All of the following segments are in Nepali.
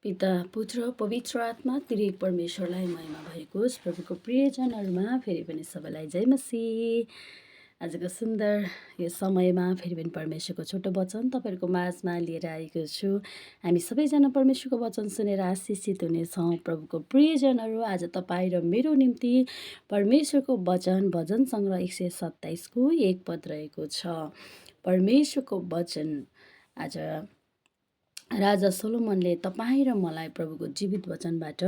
पिता पुत्र पवित्र आत्मा त्रिएक परमेश्वरलाई महिमा भएको होस्। प्रभुको प्रियजनहरूमा फेरि पनि सबैलाई जय मसीह। आजको सुन्दर यो समयमा फेरि पनि परमेश्वरको छोटो वचन तपाईँहरूको माझमा लिएर आएको छु। हामी सबैजना परमेश्वरको वचन सुनेर आशिषित हुनेछौँ। प्रभुको प्रियजनहरू, आज तपाईँ र मेरो निम्ति परमेश्वरको वचन भजन सङ्ग्रह 127 एक पद रहेको छ। परमेश्वरको वचन आज राजा सोलोमनले तपाईँ र मलाई प्रभुको जीवित वचनबाट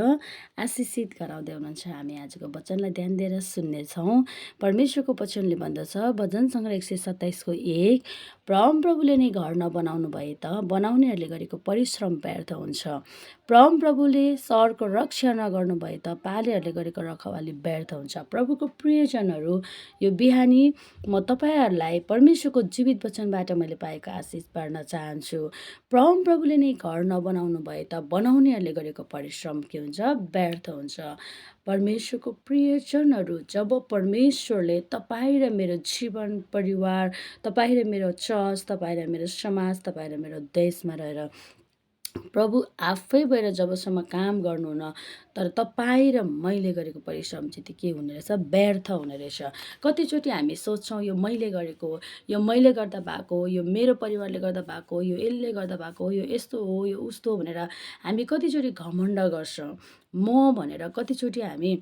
आशिषित गराउँदै हुनुहुन्छ। हामी आजको वचनलाई ध्यान दिएर सुन्नेछौँ। परमेश्वरको वचनले भन्दछ, भजन सङ्ग्रह 127 1, परमप्रभुले नै घर नबनाउनु भए त बनाउनेहरूले गरेको परिश्रम व्यर्थ हुन्छ। परमप्रभुले सहरको रक्षा नगर्नु भए त पालेहरूले गरेको रखवाली व्यर्थ हुन्छ। प्रभुको प्रियजनहरू, यो बिहानी म तपाईँहरूलाई परमेश्वरको जीवित वचनबाट मैले पाएको आशिष बाँड्न चाहन्छु। परमप्रभुले नै घर नबनाउनु भए त बनाउनेहरूले गरेको परिश्रम के हुन्छ? व्यर्थ हुन्छ। परमेश्वरको प्रियजनहरू, जब परमेश्वरले तपाईँ र मेरो जीवन परिवार, तपाईँ र मेरो चर्च, तपाईँ र मेरो समाज, तपाईँ र मेरो देशमा रहेर प्रभु आफै भएर जबसम्म काम गर्नुहुन्न, तर तपाईँ र मैले गरेको परिश्रम चाहिँ त्यो के हुने रहेछ? व्यर्थ हुने रहेछ। कतिचोटि हामी सोच्छौँ यो मैले गरेको हो, यो मैले गर्दा भएको हो, यो मेरो परिवारले गर्दा भएको हो, यो यसले गर्दा भएको हो, यो यस्तो हो, यो उस्तो हो भनेर हामी कतिचोटि घमण्ड गर्छौँ। म भनेर कतिचोटि हामी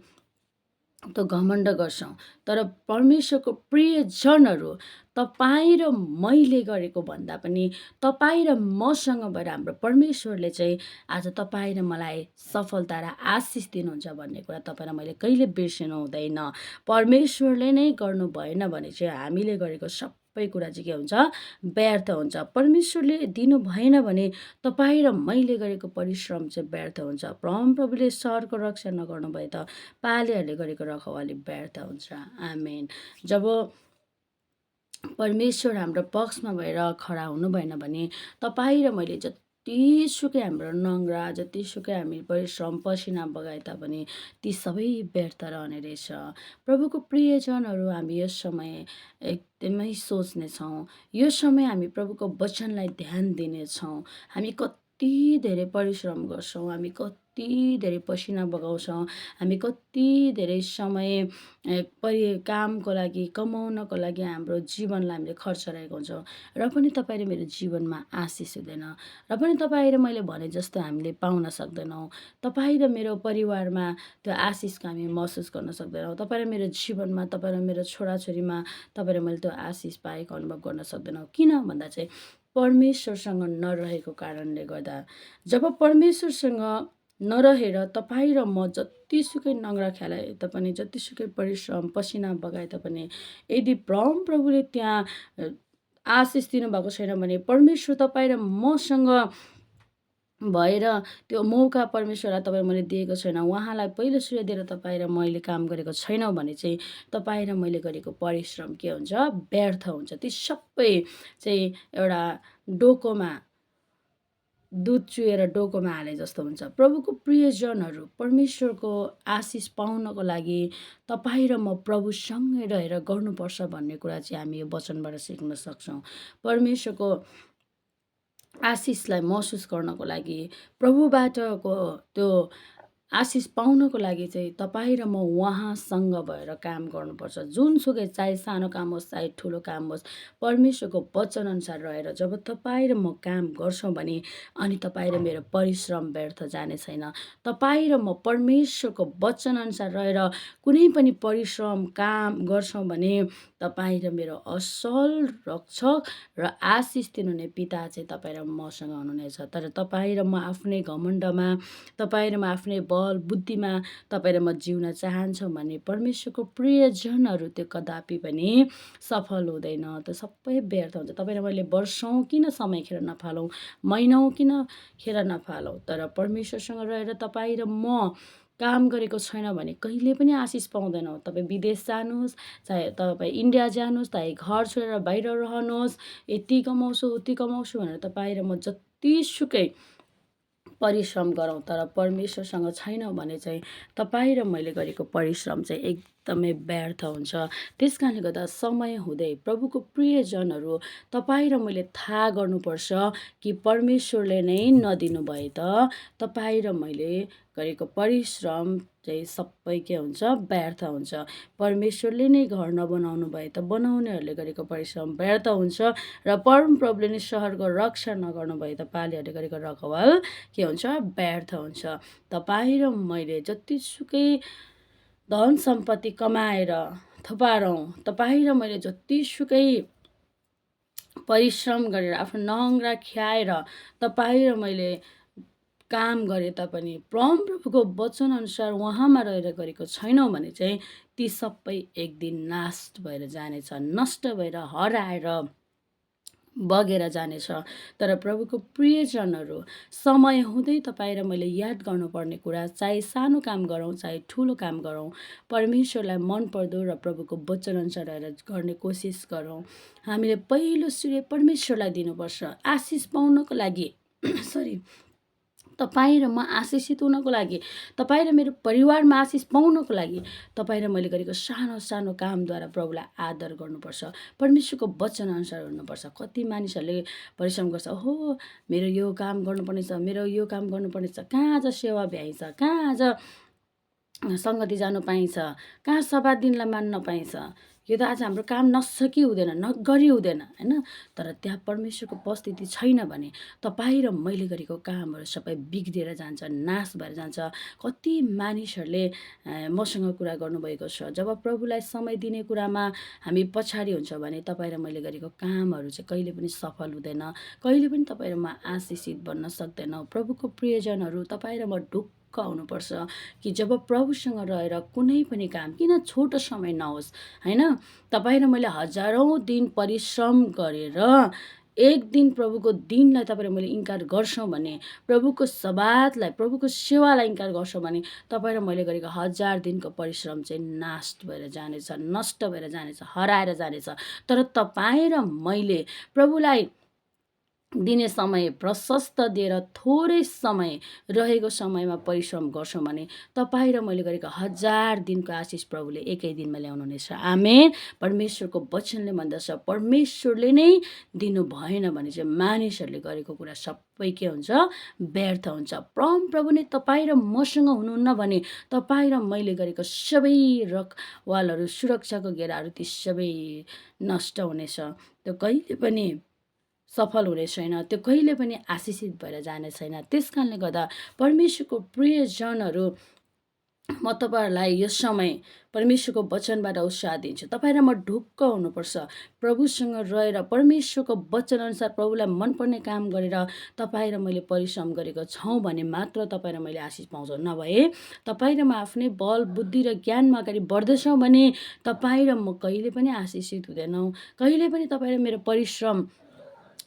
त्यो घमण्ड गर्छौँ। तर परमेश्वरको प्रियजनहरू, तपाईँ र मैले गरेको भन्दा पनि तपाईँ र मसँग भएर हाम्रो परमेश्वरले चाहिँ आज तपाईँ र मलाई सफलता र आशिष दिनुहुन्छ भन्ने कुरा तपाईँ र मैले कहिले बिर्सिनु हुँदैन। परमेश्वरले नै गर्नु भएन भने चाहिँ हामीले गरेको सबै कुरा चाहिँ के हुन्छ? व्यर्थ हुन्छ। परमेश्वरले दिनु भएन भने तपाईँ र मैले गरेको परिश्रम चाहिँ व्यर्थ हुन्छ। परमप्रभुले सहरको रक्षा नगर्नु भए त पालेहरूले गरेको रखवाली व्यर्थ हुन्छ। आमेन। जब परमेश्वर हाम्रो पक्षमा भएर खडा हुनु भएन भने तपाईँ र मैले जतिसुकै हाम्रो नङ्ग्रा, जतिसुकै हामी परिश्रम पसिना बगाए तापनि ती सबै व्यर्थ रहने रहेछ। प्रभुको प्रियजनहरू, हामी यस समय एकदमै सोच्नेछौँ। यो समय हामी प्रभुको वचनलाई ध्यान दिनेछौँ। हामी कति धेरै परिश्रम गर्छौँ, हामी कति धेरै पसिना बगाउँछौँ, हामी कति धेरै समय कामको लागि, कमाउनको लागि हाम्रो जीवनलाई हामीले खर्च गरेको हुन्छौँ, र पनि तपाईँ र मेरो जीवनमा आशिष हुँदैन, र पनि तपाईँ र मैले भने जस्तो हामीले पाउन सक्दैनौँ। तपाईँ र मेरो परिवारमा त्यो आशिषको हामी महसुस गर्न सक्दैनौँ। तपाईँ र मेरो जीवनमा, तपाईँ र मेरो छोराछोरीमा तपाईँ र मैले त्यो आशिष पाएको अनुभव गर्न सक्दैनौँ। किन भन्दा चाहिँ परमेश्वरसँग नरहेको कारणले गर्दा। जब परमेश्वरसँग नरहेर तपाईँ र म जतिसुकै नङ्ग्रा खेलाए तापनि, जतिसुकै परिश्रम पसिना बगाए तापनि, यदि परमप्रभुले त्यहाँ आशिष दिनुभएको छैन भने, परमेश्वर तपाईँ र मसँग भएर त्यो मौका परमेश्वरलाई तपाईँ मैले दिएको छैन, उहाँलाई पहिलो श्रेय दिएर तपाईँ र मैले काम गरेको छैनौँ भने चाहिँ तपाईँ र मैले गरेको परिश्रम के हुन्छ? व्यर्थ हुन्छ। ती सबै चाहिँ एउटा डोकोमा दुध चुहेर डोकोमा हाले जस्तो हुन्छ। प्रभुको प्रियजनहरू, परमेश्वरको आशिष पाउनको लागि तपाईँ र म प्रभुसँगै रहेर गर्नुपर्छ भन्ने कुरा चाहिँ हामी यो वचनबाट सिक्न सक्छौँ। परमेश्वरको आशिषलाई महसुस गर्नको लागि, प्रभुबाटको त्यो आशिष पाउनको लागि चाहिँ तपाईँ र म उहाँसँग भएर काम गर्नुपर्छ। जुनसुकै, चाहे सानो काम होस्, चाहे ठुलो काम होस्, परमेश्वरको वचनअनुसार रहेर जब तपाईँ र म काम गर्छौँ भने अनि तपाईँ र मेरो परिश्रम व्यर्थ जाने छैन। तपाईँ र म परमेश्वरको वचनअनुसार रहेर कुनै पनि परिश्रम काम गर्छौँ भने तपाईँ र मेरो असल रक्षक र आशिष दिनुहुने पिता चाहिँ तपाईँ र मसँग हुनुहुनेछ। तर तपाईँ र म आफ्नै घमण्डमा, तपाईँ र म आफ्नै बल बुद्धिमा तपाईँ र म जिउन चाहन्छौँ भने परमेश्वरको प्रियजनहरू त्यो कदापि पनि सफल हुँदैन। त्यो सबै व्यर्थ हुन्छ। तपाईँ र मैले वर्षौँ किन समय खेर नफालौँ, महिनौँ किन खेर नफालौँ, तर परमेश्वरसँग रहेर तपाईँ र म काम गरेको छैन भने कहिले पनि आशिष पाउँदैनौँ। तपाईँ विदेश जानुहोस्, चाहे तपाईँ इन्डिया जानुहोस्, चाहे घर छोडेर बाहिर रहनुहोस्, यति कमाउँछु उति कमाउँछु भनेर तपाईँ र म जतिसुकै परिश्रम गरौँ, तर परमेश्वरसँग छैनौँ भने चाहिँ तपाईँ र मैले गरेको परिश्रम चाहिँ एकदमै व्यर्थ हुन्छ। त्यस कारणले गर्दा समय हुँदै प्रभुको प्रियजनहरू तपाईँ र मैले थाहा गर्नुपर्छ कि परमेश्वरले नै नदिनु भए त तपाईँ र मैले गरेको परिश्रम चाहिँ सबै के हुन्छ, व्यर्थ हुन्छ। परमेश्वरले नै घर नबनाउनु भए त बनाउनेहरूले गरेको परिश्रम व्यर्थ हुन्छ र परमप्रभुले नै सहरको रक्षा नगर्नु भए त पालेहरूले गरेको रखवाल के हुन्छ, व्यर्थ हुन्छ। तपाईँ र मैले जतिसुकै धन सम्पत्ति कमाएर थुपारौँ, तपाईँ र मैले जतिसुकै परिश्रम गरेर आफ्नो नङ्ग्रा ख्याएर तपाईँ र मैले काम गरे तापनि परमप्रभुको वचनअनुसार उहाँमा रहेर गरेको छैनौँ भने चाहिँ ती सबै एक दिन नाश भएर जानेछ, नष्ट भएर हराएर बगेर जानेछ। तर प्रभुको प्रियजनहरू समय हुँदै तपाईँ र मैले याद गर्नुपर्ने कुरा, चाहे सानो काम गरौँ चाहे ठुलो काम गरौँ, परमेश्वरलाई मनपर्दो र प्रभुको वचनअनुसार रहेर गर्ने कोसिस गरौँ। हामीले पहिलो श्रेय परमेश्वरलाई दिनुपर्छ। आशिष पाउनको लागि तपाईँ र म आशिषित हुनको लागि, तपाईँ र मेरो परिवारमा आशिष पाउनको लागि तपाईँ र मैले गरेको सानो सानो कामद्वारा प्रभुलाई आदर गर्नुपर्छ। परमेश्वरको वचनअनुसार हुनुपर्छ। कति मानिसहरूले परिश्रम गर्छ, ओहो मेरो यो काम गर्नुपर्ने छ, मेरो यो काम गर्नुपर्ने छ, कहाँ आज सेवा भ्याइन्छ, कहाँ आज सङ्गति जानु पाइन्छ, कहाँ सभा दिनलाई मान्न पाइन्छ, यो त आज हाम्रो काम नसकी हुँदैन, नगरी हुँदैन होइन। तर त्यहाँ परमेश्वरको उपस्थिति छैन भने तपाईँ र मैले गरेको कामहरू सबै बिग्रिएर जान्छ, नाश भएर जान्छ। कति मानिसहरूले मसँग कुरा गर्नुभएको छ, जब प्रभुलाई समय दिने कुरामा हामी पछाडि हुन्छ भने तपाईँ र मैले गरेको कामहरू चाहिँ कहिले पनि सफल हुँदैन, कहिले पनि तपाईँ र म आशिषित बन्न सक्दैनौँ। प्रभुको प्रियजनहरू तपाईँ र म ढुक्क हुनुपर्छ कि जब प्रभुसँग रहेर कुनै पनि काम किन छोटो समय नहोस् होइन, तपाईँ र मैले हजारौँ दिन परिश्रम गरेर एक दिन प्रभुको दिनलाई तपाईँ र मैले इन्कार गर्छौँ भने, प्रभुको सबातलाई, प्रभुको सेवालाई इन्कार गर्छौँ भने तपाईँ र मैले गरेको 1000 दिनको परिश्रम चाहिँ नाश भएर जानेछ, नष्ट भएर जानेछ, हराएर जानेछ। तर तपाईँ र मैले प्रभुलाई दिने समय प्रशस्त दिएर थोरै समय रहेको समयमा परिश्रम गर्छौँ भने तपाईँ र मैले गरेको 1000 दिनको आशिष प्रभुले एकै दिनमा ल्याउनु हुनेछ। आमेन। परमेश्वरको वचनले भन्दछ परमेश्वरले नै दिनु भएन भने चाहिँ मानिसहरूले गरेको कुरा सबै के हुन्छ, व्यर्थ हुन्छ। परमप्रभु नै तपाईँ र मसँग हुनुहुन्न भने तपाईँ र मैले गरेको सबै रखवालहरू, सुरक्षाको घेराहरू ती सबै नष्ट हुनेछ। त्यो कहिले पनि सफल हुने छैन, त्यो कहिले पनि आशिषित भएर जाने छैन। त्यस कारणले गर्दा परमेश्वरको प्रियजनहरू म तपाईँहरूलाई यस समय परमेश्वरको वचनबाट उत्साह दिन्छु। तपाईँ र म ढुक्क हुनुपर्छ। प्रभुसँग रहेर परमेश्वरको वचनअनुसार प्रभुलाई मनपर्ने काम गरेर तपाईँ र मैले परिश्रम गरेको छौँ भने मात्र तपाईँ र मैले आशिष पाउँछौँ। नभए तपाईँ र म आफ्नै बल बुद्धि र ज्ञानमा अगाडि बढ्दैछौँ भने तपाईँ र म कहिले पनि आशिषित हुँदैनौँ। कहिले पनि तपाईँ र मेरो परिश्रम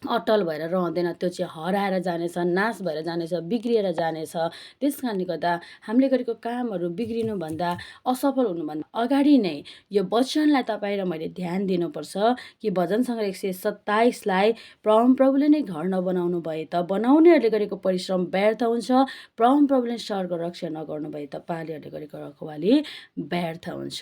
अटल भएर रहँदैन, त्यो चाहिँ हराएर जानेछ, नाश भएर जानेछ, बिग्रिएर जानेछ। त्यस कारणले गर्दा हामीले गरेको कामहरू बिग्रिनुभन्दा, असफल हुनुभन्दा अगाडि नै यो वचनलाई तपाईँ र मैले ध्यान दिनुपर्छ कि भजन सङ्ग्रह 127लाई परमप्रभुले नै घर नबनाउनु भए त बनाउनेहरूले गरेको परिश्रम व्यर्थ हुन्छ, परमप्रभुले स्वर्ग रक्षा नगर्नु भए त पालेहरूले गरेको रखवाली व्यर्थ हुन्छ।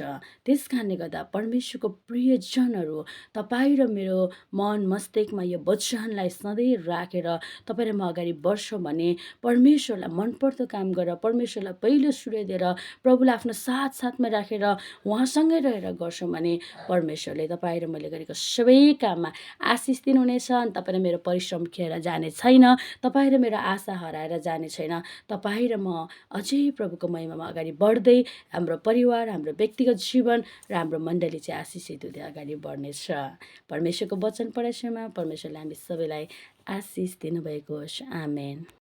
त्यस कारणले गर्दा परमेश्वरको प्रियजनहरू तपाईँ र मेरो मन मस्तिष्कमा यो वचनलाई सधैँ राखेर तपाईँ र म अगाडि बढ्छौँ भने परमेश्वरलाई मनपर्दो काम गरेर परमेश्वरलाई पहिलो श्रेय दिएर प्रभुलाई आफ्नो साथमा राखेर उहाँसँगै रहेर गर्छौँ भने परमेश्वरले तपाईँ र मैले गरेको सबै काममा आशिष दिनुहुनेछ। अनि तपाईँ र मेरो परिश्रम खेर जाने छैन, तपाईँ र मेरो आशा हराएर जाने छैन। तपाईँ र म अझै प्रभुको महिमामा अगाडि बढ्दै हाम्रो परिवार, हाम्रो व्यक्तिगत जीवन र हाम्रो मण्डली चाहिँ आशिषित हुँदै अगाडि बढ्नेछ। परमेश्वरको वचन पढाइसमा परमेश्वरले हामी सबैलाई आशिष दिनुभएको होस्। आमेन।